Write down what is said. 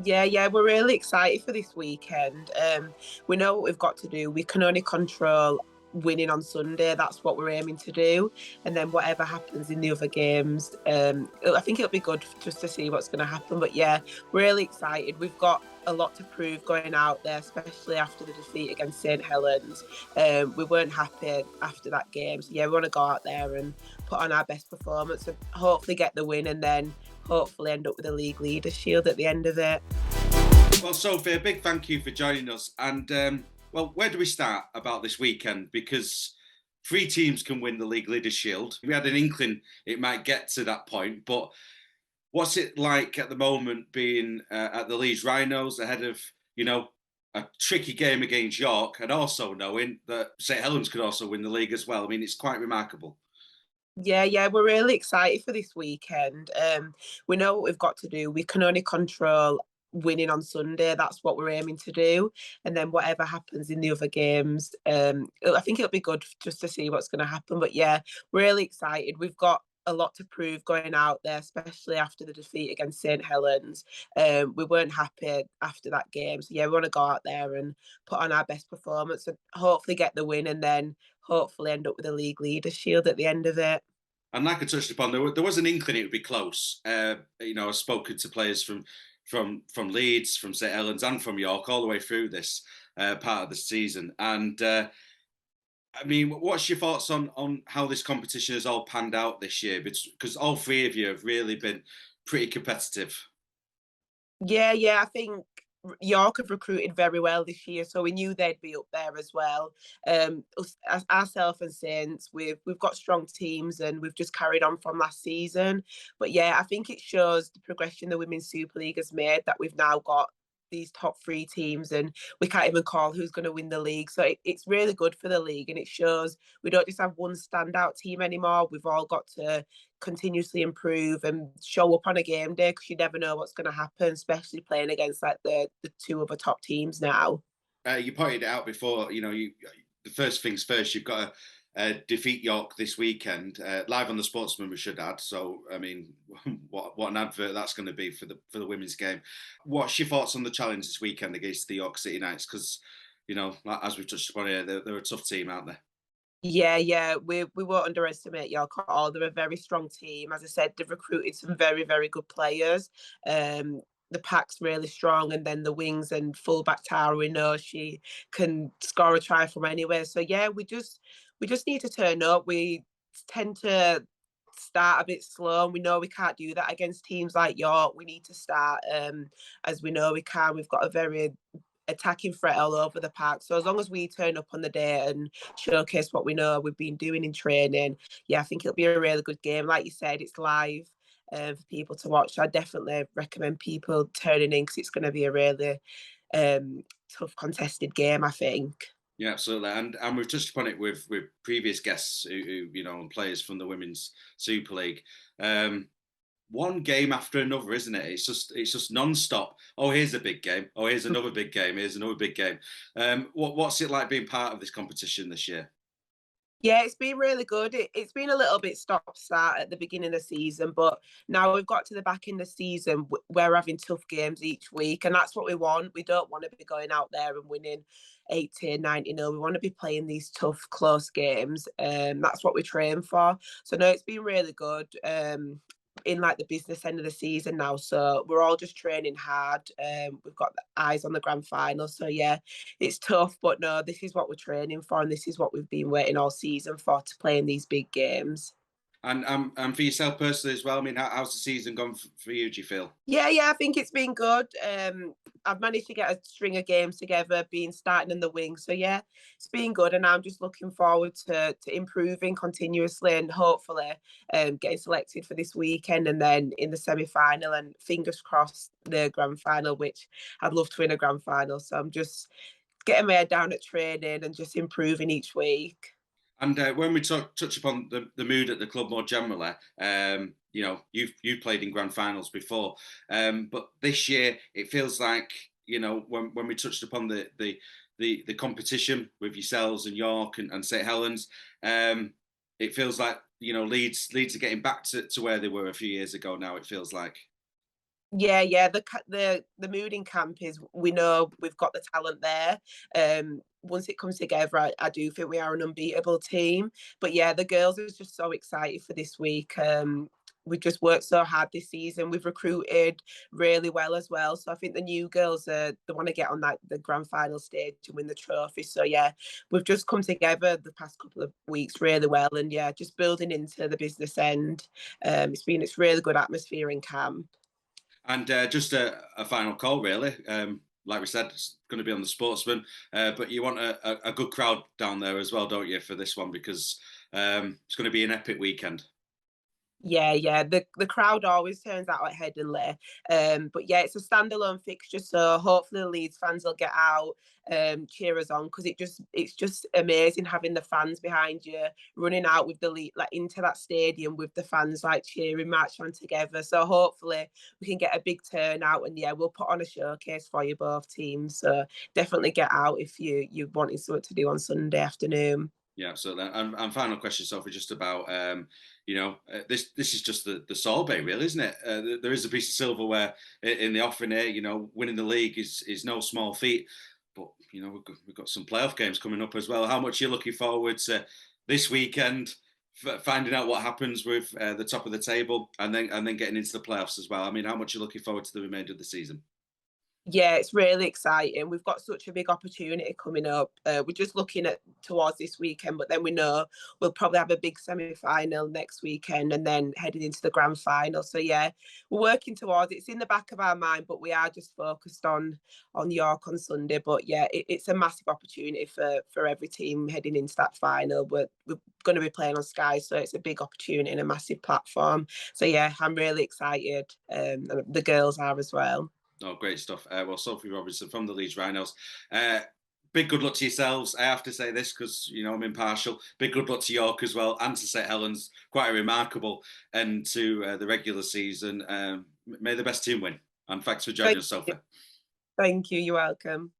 Yeah, we're really excited for this weekend. We know what we've got to do. We can only control winning on Sunday. That's what we're aiming to do. And then whatever happens in the other games, I think it'll be good just to see what's going to happen. But yeah, we're really excited. We've got a lot to prove going out there, especially after the defeat against St Helens. We weren't happy after that game. So yeah, we want to go out there and put on our best performance and hopefully get the win and then hopefully end up with a league leaders shield at the end of it. Well, Sophie, a big thank you for joining us. And well, where do we start about this weekend? Because three teams can win the League Leaders Shield. We had an inkling it might get to that point, but what's it like at the moment being at the Leeds Rhinos ahead of a tricky game against York, and also knowing that St Helens could also win the league as well? I mean, it's quite remarkable. Yeah, we're really excited for this weekend. We know what we've got to do. We can only control winning on Sunday. That's what we're aiming to do. And then whatever happens in the other games, I think it'll be good just to see what's going to happen. But yeah, we're really excited. We've got a lot to prove going out there, especially after the defeat against St Helens. We weren't happy after that game. So yeah, we want to go out there and put on our best performance and hopefully get the win and then hopefully end up with a league leaders shield at the end of it. And like I touched upon, there was an inkling it would be close. I've spoken to players from Leeds, from St Helens, and from York all the way through this part of the season. And I mean, what's your thoughts on how this competition has all panned out this year? Because all three of you have really been pretty competitive. Yeah, I think York have recruited very well this year, so we knew they'd be up there as well. Ourselves and Saints, we've got strong teams, and we've just carried on from last season. But yeah, I think it shows the progression the Women's Super League has made that we've now got these top three teams and we can't even call who's going to win the league, so it's really good for the league, and it shows we don't just have one standout team anymore. We've all got to continuously improve and show up on a game day because you never know what's going to happen, especially playing against like the two other top teams now. You pointed it out before. The first things first. You've got to defeat York this weekend, live on the Sportsman. We should add. So, I mean, what an advert that's going to be for the women's game. What's your thoughts on the challenge this weekend against the York City Knights? Because as we've touched upon here, they're a tough team, aren't they? Yeah, we won't underestimate York at all. They're a very strong team. As I said, they've recruited some very, very good players. The pack's really strong, and then the wings and fullback Tara, we know she can score a try from anywhere. So yeah, we just need to turn up. We tend to start a bit slow, and we know we can't do that against teams like York. We need to start as we know we can. We've got a very attacking threat all over the park. So as long as we turn up on the day and showcase what we know we've been doing in training, yeah, I think it'll be a really good game. Like you said, it's live for people to watch. So I definitely recommend people turning in because it's going to be a really tough contested game, I think. Yeah, absolutely, and we've touched upon it with previous guests and players from the Women's Super League. One game after another, isn't it? It's just non-stop. Oh, here's a big game. Oh, here's another big game. Here's another big game. What's it like being part of this competition this year? Yeah, it's been really good. It's been a little bit stop-start at the beginning of the season, but now we've got to the back end of the season. We're having tough games each week, and that's what we want. We don't want to be going out there and winning 80, 90-0. We want to be playing these tough, close games. That's what we train for. So, no, it's been really good. In like the business end of the season now, so we're all just training hard. We've got the eyes on the grand final, so yeah, it's tough, but no, this is what we're training for, and this is what we've been waiting all season for, to play in these big games. And for yourself personally as well. I mean, how's the season gone for you? Do you feel? Yeah, I think it's been good. I've managed to get a string of games together, being starting in the wing. So yeah, it's been good, and I'm just looking forward to improving continuously and hopefully getting selected for this weekend and then in the semi final and fingers crossed the grand final, which I'd love to win a grand final. So I'm just getting my head down at training and just improving each week. And when we touch upon the mood at the club more generally, you've played in grand finals before, but this year it feels like when we touched upon the competition with yourselves and York and St Helens, it feels like Leeds are getting back to where they were a few years ago. Now it feels like. Yeah. The mood in camp is we know we've got the talent there. Once it comes together, I do think we are an unbeatable team. But yeah, the girls are just so excited for this week. We've just worked so hard this season. We've recruited really well as well. So I think the new girls they want to get on that the grand final stage and win the trophy. So yeah, we've just come together the past couple of weeks really well, and yeah, just building into the business end. It's really good atmosphere in camp. And just a final call, really. Like we said, it's going to be on the Sportsman, but you want a good crowd down there as well, don't you, for this one? Because it's going to be an epic weekend. Yeah. The crowd always turns out at Headingley. But yeah, it's a standalone fixture, so hopefully the Leeds fans will get out, cheer us on, because it's just amazing having the fans behind you, running out with the lead like into that stadium with the fans like cheering, marching on together. So hopefully we can get a big turnout, and yeah, we'll put on a showcase for you both teams. So definitely get out if you wanted something to do on Sunday afternoon. Yeah, absolutely. And final question, Sophie, just about this is just the sorbet, really, isn't it? There is a piece of silverware in the offing here. Winning the league is no small feat, but we've got some playoff games coming up as well. How much are you looking forward to this weekend? Finding out what happens with the top of the table, and then getting into the playoffs as well. I mean, how much are you looking forward to the remainder of the season? Yeah, it's really exciting. We've got such a big opportunity coming up. We're just looking at towards this weekend, but then we know we'll probably have a big semi-final next weekend, and then heading into the grand final. So yeah, we're working towards it. It's in the back of our mind, but we are just focused on York on Sunday. But yeah, it's a massive opportunity for every team heading into that final. We're going to be playing on Sky, so it's a big opportunity and a massive platform. So yeah, I'm really excited. And the girls are as well. Oh, great stuff. Well, Sophie Robinson from the Leeds Rhinos. Uh, Big good luck to yourselves. I have to say this because I'm impartial. Big good luck to York as well, and to St Helens. Quite a remarkable end to the regular season. May the best team win. And thanks for joining Thank us, you. Sophie. Thank you. You're welcome.